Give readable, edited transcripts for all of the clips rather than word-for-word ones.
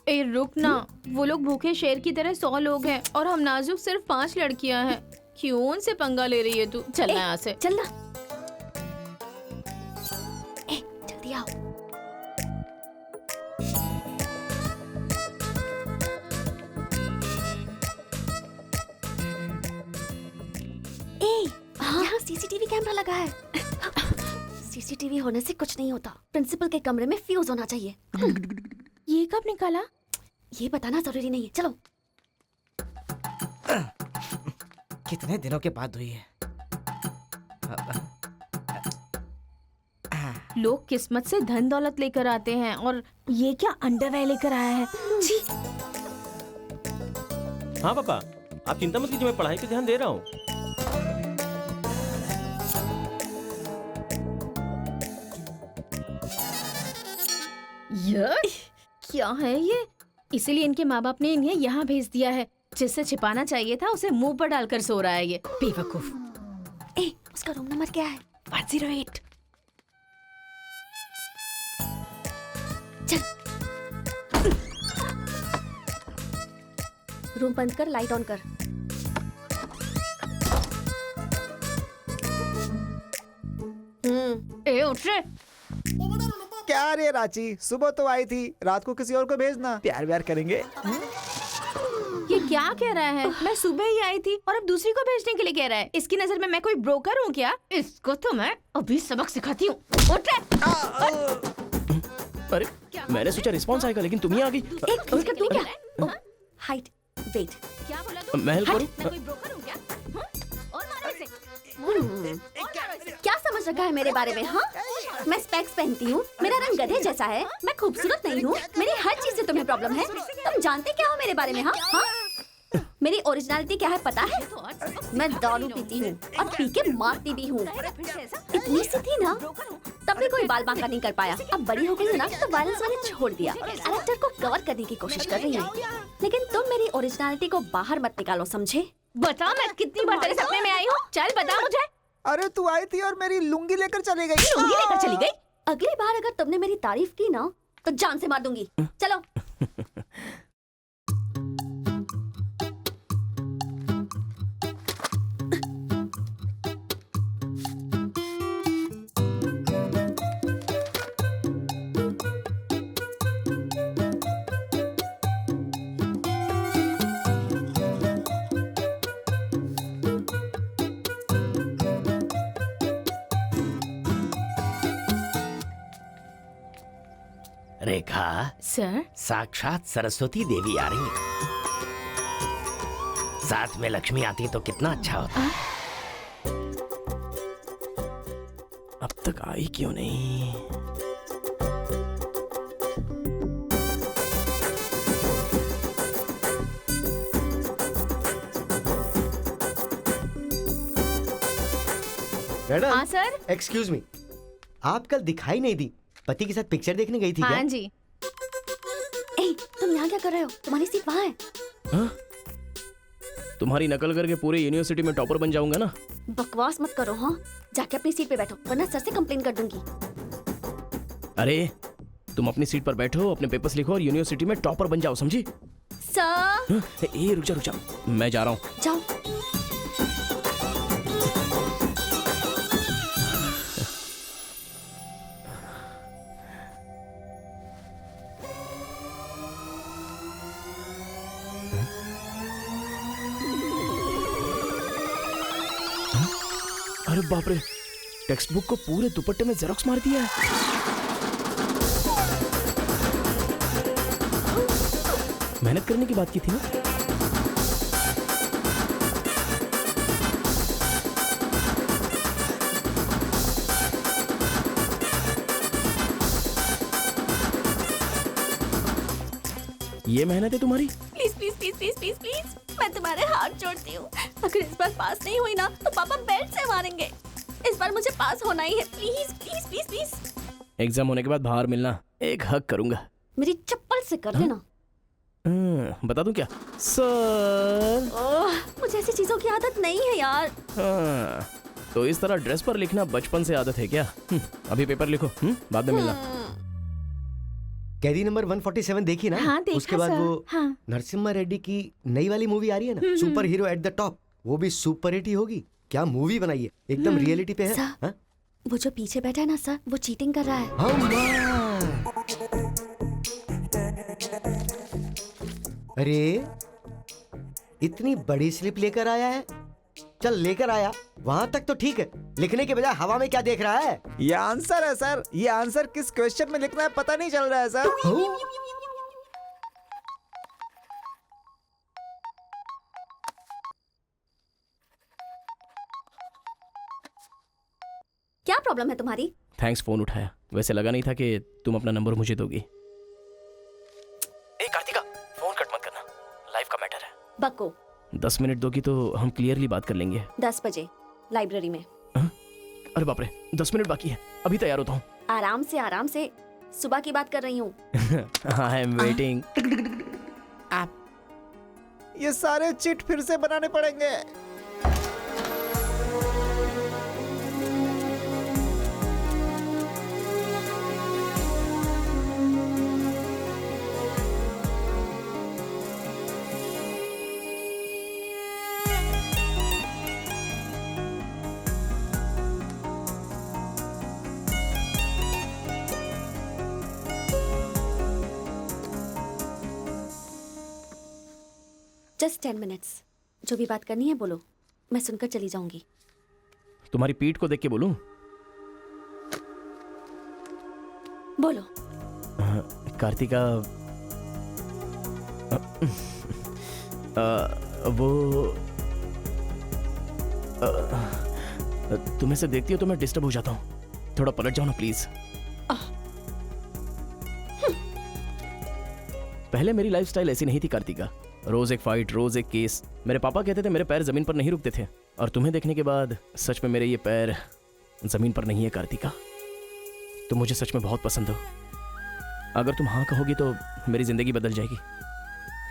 ए रुक ना, वो लोग भूखे शेर की तरह 100 लोग हैं और हम नाजुक सिर्फ 5 लड़कियां हैं। क्यों उनसे पंगा ले रही है तू? चलना यहाँ से। चलना। ए, जल्दी आओ। ए, यहाँ सीसीटीवी कैमरा लगा है। सीसीटीवी होने से कुछ नहीं होता। प्रिंसिपल के कमरे में फ्यूज होना चाहिए। ये कब निकाला? ये बताना जरूरी नहीं है। चलो। कितने दिनों के बाद हुई है। लोग किस्मत से धन दौलत लेकर आते हैं और ये क्या अंडरवेयर लेकर आया है। छी। हाँ पापा, आप चिंता मत कीजिए, मैं पढ़ाई पे ध्यान दे रहा हूँ। क्या है ये? इसीलिए इनके माँ बाप ने इन्हें यहाँ भेज दिया है। जिससे छिपाना चाहिए था उसे मुंह पर डालकर सो रहा है ये बेवकूफ। ए, उसका रूम नंबर क्या है? 108। चल। रूम बंद कर, लाइट ऑन कर। ए उठ रे। क्या रे रांची, सुबह तो आई थी, रात को किसी और को भेजना, प्यार व्यार करेंगे। ये क्या कह रहा है? मैं सुबह ही आई थी और अब दूसरी को भेजने के लिए कह रहा है। इसकी नजर में मैं कोई ब्रोकर हूँ क्या? इसको तो मैं अभी सबक सिखाती हूँ। उठ रे। अरे मैंने सोचा रिस्पॉन्स आएगा, लेकिन तुम ही आ गई। एक मिनट, तू क्या? Height, weight. क्या बोला तू? मैं हेल्प करूं? मैं कोई ब्रोकर हूँ क्या? और मारो इसे। क्या समझ रखा है मेरे बारे में? हाँ, मैं स्पेक्स पहनती हूँ, मेरा रंग गधे जैसा है, मैं खूबसूरत नहीं हूँ, मेरी हर चीज से तुम्हें प्रॉब्लम है। तुम जानते क्या हो मेरे बारे में? हाँ हाँ, मेरी ओरिजिनलिटी क्या है पता है? मैं दारू पीती हूँ और पी के मारती भी हूँ। इतनी सी थी ना, तब भी कोई बाल बांका नहीं कर पाया। अब बड़ी हो गई है ना, तो वायलेंस मैंने छोड़ दिया। कैरेक्टर को कवर करने की कोशिश कर रही हूँ, लेकिन तुम मेरी ओरिजिनलिटी को बाहर मत निकालो, समझे? बता, मैं कितनी बार तेरे सपने में आई हूँ? चल बता मुझे। अरे तू आई थी और मेरी लुंगी लेकर चली गई। लुंगी लेकर चली गई? अगली बार अगर तुमने मेरी तारीफ की ना, तो जान से मार दूंगी। चलो। रेखा, सर, साक्षात सरस्वती देवी आ रही है। साथ में लक्ष्मी आती तो कितना अच्छा होता। अब तक आई क्यों नहीं? मैडम। हाँ सर। एक्सक्यूज मी, आप कल दिखाई नहीं दी, पति के साथ पिक्चर देखने गई थी क्या? हाँ जी। ए, तुम यहाँ क्या कर रहे हो? तुम्हारी सीट वहाँ है। हाँ? तुम्हारी नकल करके पूरे यूनिवर्सिटी में टॉपर बन जाऊंगा ना। बकवास मत करो। हाँ, जाके अपनी सीट पे बैठो, वरना सर से कंप्लेन कर दूंगी। अरे तुम अपनी सीट पर बैठो, अपने पेपर्स लिखो और यूनिवर्सिटी में टॉपर बन जाओ, समझी? सर। हाँ? ए रुक जा, मैं जा रहा हूँ। जाओ। अरे बाप रे, टेक्स्ट बुक को पूरे दुपट्टे में जेरोक्स मार दिया है। मेहनत करने की बात की थी ना। ये मेहनत है तुम्हारी? Please please please please please please, मैं तुम्हारे हाथ जोड़ती हूँ। अगर इस बार पास नहीं हुई ना, तो पापा बेल्ट से मारेंगे। इस बार मुझे पास होना ही है। Please please please please. Exam होने के बाद बाहर मिलना, एक हक करूंगा। मेरी चप्पल से कर देना। बता दूं क्या? सर। मुझे ऐसी चीजों की आदत नहीं है यार। हाँ, तो इस तरह ड्रेस पर लिखना बचपन से आदत है क्या? अभी पेपर लिखो, बाद में मिलना। कैदी नंबर 147 देखी ना? हाँ, देखा उसके बाद सर। वो हाँ। नरसिम्हा रेड्डी की नई वाली मूवी आ रही है ना, super hero at the top, वो भी सुपर हिट ही होगी। क्या मूवी बनाई है, एकदम रियलिटी पे है। सर। हाँ? वो जो पीछे बैठा है ना सर, वो चीटिंग कर रहा है। Oh my! अरे इतनी बड़ी स्लिप लेकर आया है। चल लेकर आया, वहां तक तो ठीक है, लिखने के बजाय हवा में क्या देख रहा है? ये आंसर है सर। ये आंसर किस क्वेश्चन में लिखना है पता नहीं चल रहा है सर। क्या प्रॉब्लम है तुम्हारी? थैंक्स फोन उठाया। वैसे लगा नहीं था कि तुम अपना नंबर मुझे दोगी। ए कार्तिका, फोन कट मत करना, लाइफ का मैटर है। बक्को। 10 मिनट दोगी तो हम क्लियरली बात कर लेंगे। 10 बजे लाइब्रेरी में। अरे बाप रे, 10 मिनट बाकी है, अभी तैयार होता हूँ। आराम से सुबह की बात कर रही हूँ। I am waiting. ये सारे चिट फिर से बनाने पड़ेंगे। Just 10 minutes. जो भी बात करनी है बोलो, मैं सुनकर चली जाऊंगी। तुम्हारी पीठ को देख के बोलूं? बोलो। कार्तिका, वो तुम्हें से देखती हो तो मैं डिस्टर्ब हो जाता हूँ। थोड़ा पलट जाओ ना प्लीज। पहले मेरी लाइफस्टाइल ऐसी नहीं थी कार्तिका। रोज एक फाइट, रोज एक केस। मेरे पापा कहते थे मेरे पैर जमीन पर नहीं रुकते थे, और तुम्हें देखने के बाद सच में मेरे ये पैर जमीन पर नहीं है कार्तिका। तुम मुझे सच में बहुत पसंद हो। अगर तुम हाँ कहोगी तो मेरी जिंदगी बदल जाएगी।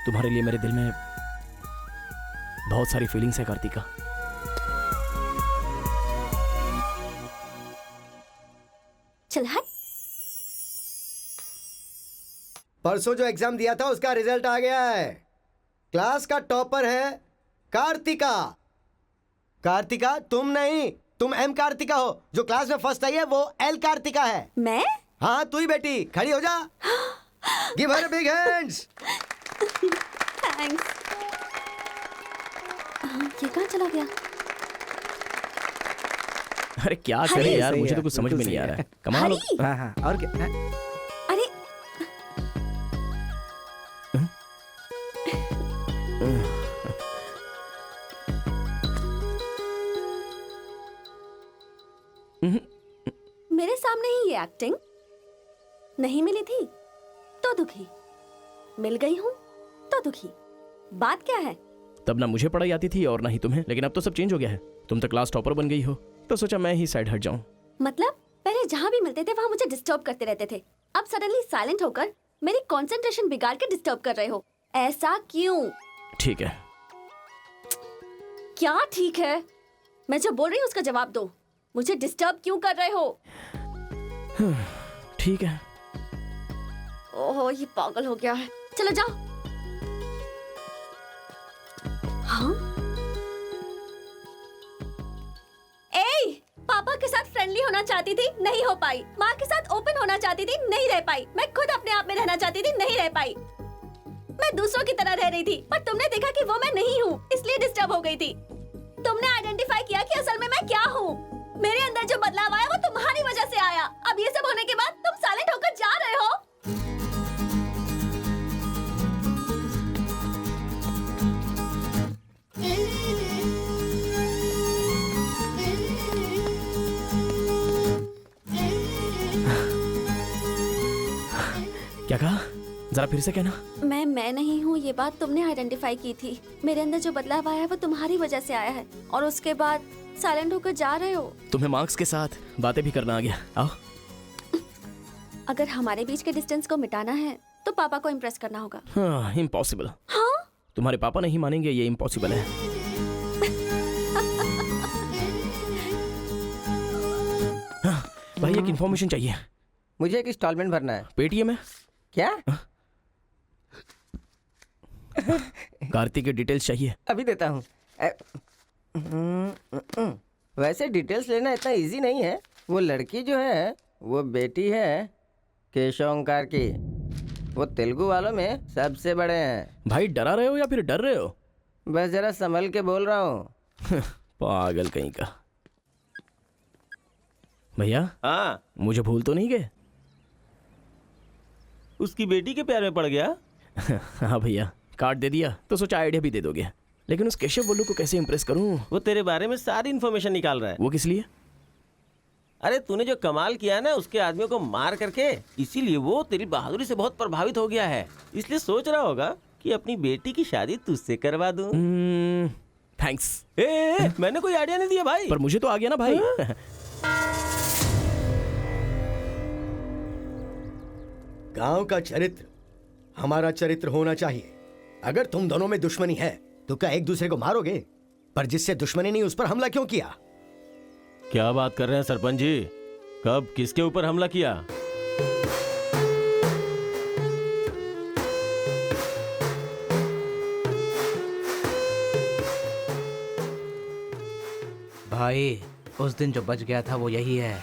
तुम्हारे लिए मेरे दिल में बहुत सारी फीलिंग्स है कार्तिका। चल हट। परसों जो एग्जाम दिया था उसका रिजल्ट आ गया है। क्लास का टॉपर है कार्तिका। कार्तिका तुम नहीं, तुम एम कार्तिका हो। जो क्लास में फर्स्ट आई है वो एल कार्तिका है। मैं? हाँ तू ही बेटी, खड़ी हो जा। Give her big hands. Thanks. ये कहाँ चला गया? अरे क्या करें यार, सही मुझे है, तो कुछ समझ में बिल्कुल नहीं आ सही रहा है। है। कमाल हो। हरी! हाँ हाँ, और क्या? हाँ। अरे मेरे सामने ही ये एक्टिंग। नहीं मिली थी तो दुखी, मिल गई हूँ तो दुखी। बात क्या है? तब ना मुझे पढ़ाई आती थी और ना ही तुम्हें, लेकिन अब तो सब चेंज हो गया है। तुम तो क्लास टॉपर बन गई हो, तो सोचा मैं ही साइड हट जाऊं। मतलब पहले जहाँ भी मिलते थे वहाँ मुझे डिस्टर्ब करते रहते थे, अब सडनली साइलेंट होकर मेरी कंसंट्रेशन बिगाड़ के डिस्टर्ब कर रहे हो। ऐसा क्यों? ठीक है। क्या ठीक है? मैं जो बोल रही हूँ उसका जवाब दो। मुझे डिस्टर्ब क्यों कर रहे हो? ठीक है। ओहो ये पागल हो गया है। चलो जाओ। हाँ? ए, पापा के साथ फ्रेंडली होना चाहती थी, नहीं हो पाई। माँ के साथ ओपन होना चाहती थी, नहीं रह पाई। मैं खुद अपने आप में रहना चाहती थी, नहीं रह पाई। मैं दूसरों की तरह रह रही थी, पर तुमने देखा कि वो मैं नहीं हूँ, इसलिए डिस्टर्ब हो गई थी। तुमने आइडेंटिफाई किया कि असल में मैं क्या हूँ। मेरे अंदर जो बदलाव आया वो तुम्हारी वजह से आया। अब ये सब होने के बाद तुम साइलेंट होकर जा रहे हो। क्या कहा? जरा फिर से कहना। मैं नहीं हूँ, ये बात तुमने आइडेंटिफाई की थी। मेरे अंदर जो बदलाव आया है वो तुम्हारी वजह से आया है, और उसके बाद साइलेंट होकर जा रहे हो। तुम्हें मार्क्स के साथ बातें भी करना आ गया। आओ। अगर हमारे बीच के डिस्टेंस को मिटाना है तो पापा को इम्प्रेस करना होगा। हाँ, इम्पॉसिबल। हाँ? तुम्हारे पापा नहीं मानेंगे, ये इम्पॉसिबल है। हाँ, भाई एक इन्फॉर्मेशन चाहिए। मुझे एक इंस्टॉलमेंट भरना है। पेटीएम है? क्या? कार्तिक की डिटेल्स चाहिए। अभी देता हूँ। वैसे डिटेल्स लेना इतना इजी नहीं है। वो लड़की जो है वो बेटी है केशव ओंकार की। वो तेलुगु वालों में सबसे बड़े हैं। भाई डरा रहे हो या फिर डर रहे हो? बस जरा संभल के बोल रहा हूँ। पागल कहीं का। भैया हाँ, मुझे भूल तो नहीं गए? उसकी बेटी के प्यार में पड़ गया। हाँ भैया, कार्ड दे दिया तो सोचा आइडिया भी दे दोगे। लेकिन उस केशव बोलू को कैसे इंप्रेस करूं? वो तेरे बारे में सारी इन्फॉर्मेशन निकाल रहा है। वो किस लिए? अरे तूने जो कमाल किया ना उसके आदमियों को मार करके, इसीलिए वो तेरी बहादुरी से बहुत प्रभावित हो गया है। इसलिए सोच रहा होगा कि अपनी बेटी की शादी तुझसे करवा दूं। थैंक्स। मैंने कोई आइडिया नहीं दिया भाई। पर मुझे तो आ गया ना भाई। गांव का चरित्र हमारा चरित्र होना चाहिए। अगर तुम दोनों में दुश्मनी है तो क्या एक दूसरे को मारोगे? पर जिससे दुश्मनी नहीं उस पर हमला क्यों किया? क्या बात कर रहे हैं सरपंच जी? कब किसके ऊपर हमला किया? भाई उस दिन जो बच गया था वो यही है।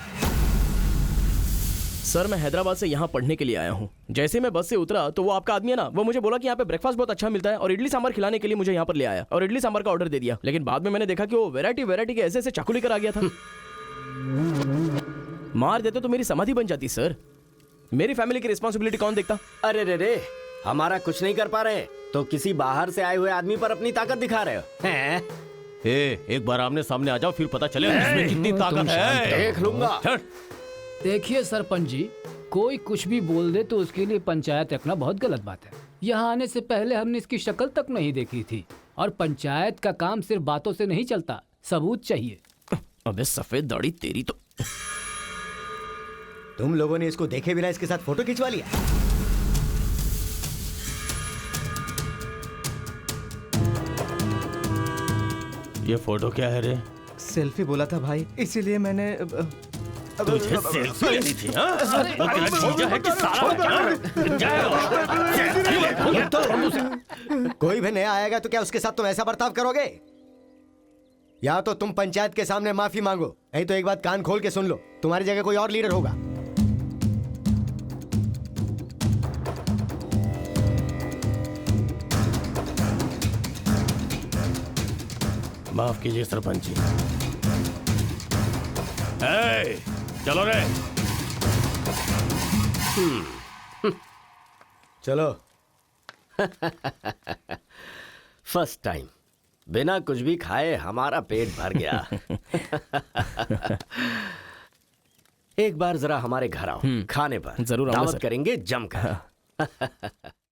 सर मैं हैदराबाद से यहाँ पढ़ने के लिए आया हूँ। जैसे ही मैं बस से उतरा तो वो आपका आदमी है ना, वो मुझे बोला कि यहाँ पे ब्रेकफास्ट बहुत अच्छा मिलता है और इडली सांभर खिलाने के लिए मुझे यहाँ पर ले आया और इडली सांभर का ऑर्डर दे दिया। लेकिन बाद में मैंने देखा कि वो वैरायटी के ऐसे चाकू लेकर आ गया था। मार देते तो मेरी समाधि बन जाती सर। मेरी फैमिली की रिस्पॉन्सिबिलिटी कौन देखता? अरे रे हमारा कुछ नहीं कर पा रहे तो किसी बाहर से आए हुए आदमी पर अपनी ताकत दिखा रहे हो हैं? एक बार आमने सामने आ जाओ फिर पता चले इसमें कितनी ताकत है। देख लूंगा। देखिए सरपंच जी, कोई कुछ भी बोल दे तो उसके लिए पंचायत रखना बहुत गलत बात है। यहाँ आने से पहले हमने इसकी शक्ल तक नहीं देखी थी और पंचायत का काम सिर्फ बातों से नहीं चलता, सबूत चाहिए। अबे सफेद दाढ़ी तेरी तो। तुम लोगों ने इसको देखे बिना इसके साथ फोटो खिंचवा लिया। ये फोटो क्या है रे? सेल्फी बोला था भाई, इसीलिए मैंने तुझे सेल्फी लेनी थी हाँ? वो तेरा जीजा है कि साला? कोई भी नया आएगा तो क्या उसके साथ तुम ऐसा बर्ताव करोगे? या तो तुम पंचायत के सामने माफी मांगो, नहीं तो एक बात कान खोल के सुन लो, तुम्हारी जगह कोई और लीडर होगा। माफ कीजिए सरपंच जी। चलो रे। चलो। फर्स्ट टाइम बिना कुछ भी खाए हमारा पेट भर गया। एक बार जरा हमारे घर आओ, खाने पर जरूर आऊंगा दावत सर। करेंगे जमकर।